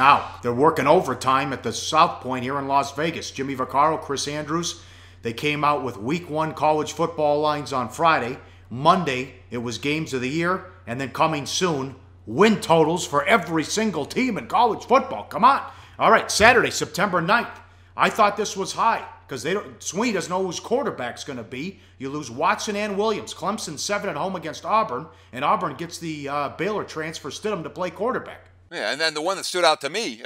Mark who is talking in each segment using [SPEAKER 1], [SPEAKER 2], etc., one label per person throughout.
[SPEAKER 1] Now, they're working overtime at the South Point here in Las Vegas. Jimmy Vacarro, Chris Andrews, they came out with Week 1 college football lines on Friday. Monday, it was games of the year. And then coming soon, win totals for every single team in college football. Come on. All right, Saturday, September 9th. I thought this was high because Sweeney doesn't know whose quarterback's going to be. You lose Watson and Williams. Clemson 7 at home against Auburn, and Auburn gets the Baylor transfer Stidham to play quarterback.
[SPEAKER 2] Yeah, and then the one that stood out to me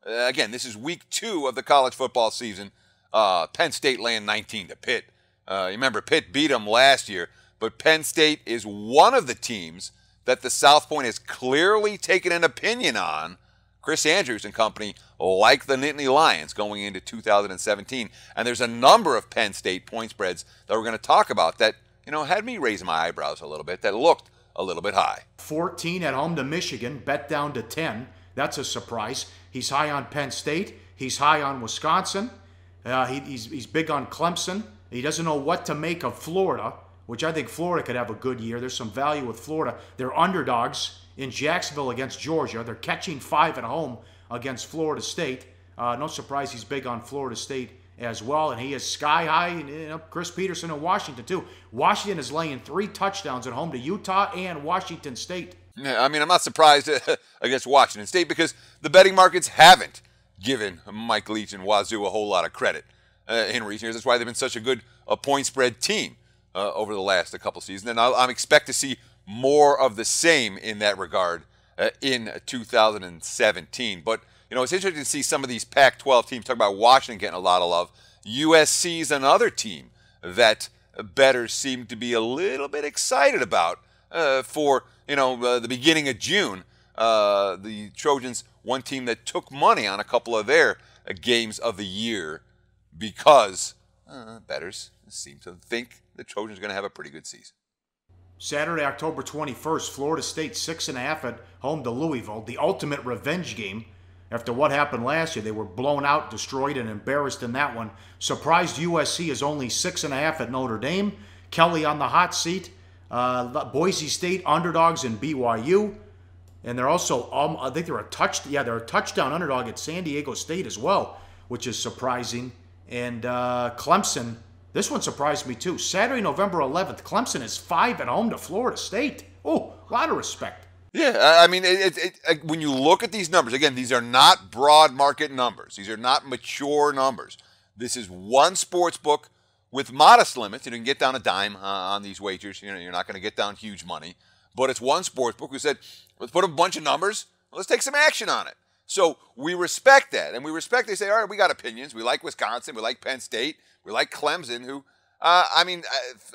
[SPEAKER 2] again, this is week 2 of the college football season. Penn State laying 19 to Pitt. You remember Pitt beat them last year, but Penn State is one of the teams that the South Point has clearly taken an opinion on. Chris Andrews and company like the Nittany Lions going into 2017. And there's a number of Penn State point spreads that we're going to talk about that, had me raise my eyebrows a little bit, that looked a little bit high.
[SPEAKER 1] 14 at home to Michigan, bet down to 10. That's a surprise. He's high on Penn State. He's high on Wisconsin. He's big on Clemson. He doesn't know what to make of Florida, which I think Florida could have a good year. There's some value with Florida. They're underdogs in Jacksonville against Georgia. They're catching 5 at home against Florida State. No surprise he's big on Florida State as well. And he is sky high. Chris Peterson in Washington, too. Washington is laying 3 touchdowns at home to Utah and Washington State.
[SPEAKER 2] Yeah, I'm not surprised against Washington State because the betting markets haven't given Mike Leach and Wazoo a whole lot of credit in recent years. That's why they've been such a good point spread team over the last couple seasons. And I expect to see more of the same in that regard in 2017. But, it's interesting to see some of these Pac-12 teams. Talk about Washington getting a lot of love. USC is another team that bettors seem to be a little bit excited about for, the beginning of June. The Trojans, one team that took money on a couple of their games of the year because bettors seem to think the Trojans are going to have a pretty good season.
[SPEAKER 1] Saturday, October 21st, Florida State 6.5 at home to Louisville. The ultimate revenge game after what happened last year. They were blown out, destroyed, and embarrassed in that one. Surprised USC is only 6.5 at Notre Dame. Kelly on the hot seat. Boise State underdogs in BYU. And they're also, I think they're a touchdown underdog at San Diego State as well, which is surprising. And Clemson, this one surprised me too. Saturday, November 11th, Clemson is 5 at home to Florida State. Oh, a lot of respect.
[SPEAKER 2] Yeah, I mean, when you look at these numbers, again, these are not broad market numbers. These are not mature numbers. This is one sports book with modest limits. You can get down a dime on these wagers. You're not going to get down huge money. But it's one sports book who said, let's put a bunch of numbers. Let's take some action on it. So we respect that. And we respect they say, all right, we got opinions. We like Wisconsin. We like Penn State. We like Clemson, who,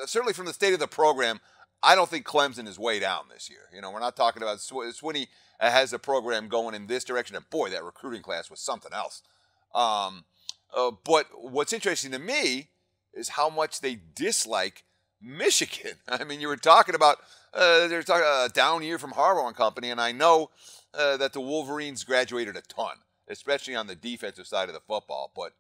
[SPEAKER 2] certainly from the state of the program, I don't think Clemson is way down this year. We're not talking about Swinney has a program going in this direction. And boy, that recruiting class was something else. But what's interesting to me is how much they dislike Michigan. I mean, you were talking about they're talking a down year from Harbaugh and company, and I know that the Wolverines graduated a ton, especially on the defensive side of the football. But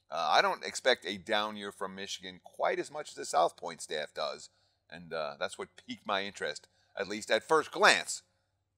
[SPEAKER 2] I don't expect a down year from Michigan quite as much as the South Point staff does, and that's what piqued my interest, at least at first glance,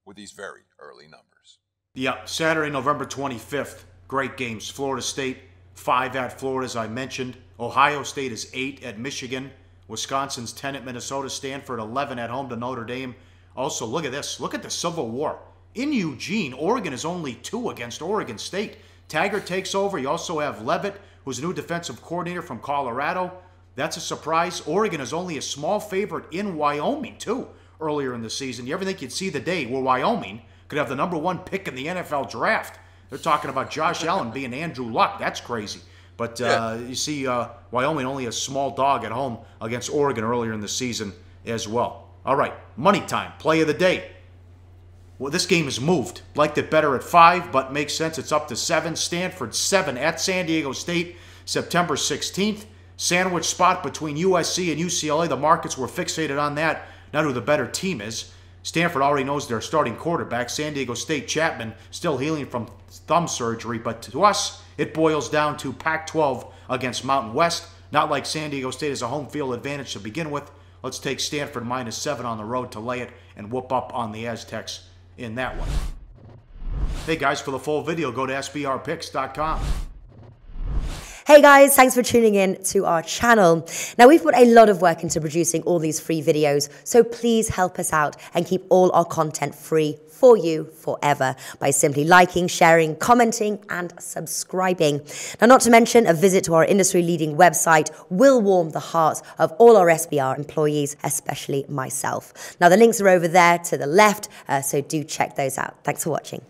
[SPEAKER 2] with these very early numbers.
[SPEAKER 1] Yeah, Saturday, November 25th, great games. Florida State, 5 at Florida, as I mentioned. Ohio State is 8 at Michigan. Wisconsin's 10 at Minnesota. Stanford 11 at home to Notre Dame. Also, look at this. Look at the Civil War. In Eugene, Oregon is only 2 against Oregon State. Taggart takes over. You also have Leavitt, who's a new defensive coordinator from Colorado. That's a surprise. Oregon is only a small favorite in Wyoming, too, earlier in the season. You ever think you'd see the day where Wyoming could have the number 1 pick in the NFL draft? They're talking about Josh Allen being Andrew Luck. That's crazy. But you see Wyoming only a small dog at home against Oregon earlier in the season as well. All right, money time, play of the day. Well, this game is moved. Liked it better at 5, but makes sense. It's up to 7. Stanford 7 at San Diego State, September 16th. Sandwich spot between USC and UCLA. The markets were fixated on that, not who the better team is. Stanford already knows their starting quarterback. San Diego State, Chapman, still healing from thumb surgery. But to us, it boils down to Pac-12 against Mountain West. Not like San Diego State has a home field advantage to begin with. Let's take Stanford -7 on the road to lay it and whoop up on the Aztecs in that one. Hey guys, for the full video, go to sbrpicks.com.
[SPEAKER 3] Hey guys, thanks for tuning in to our channel. Now, we've put a lot of work into producing all these free videos, so please help us out and keep all our content free for you forever by simply liking, sharing, commenting, and subscribing. Now, not to mention, a visit to our industry-leading website will warm the hearts of all our SBR employees, especially myself. Now, the links are over there to the left, so do check those out. Thanks for watching.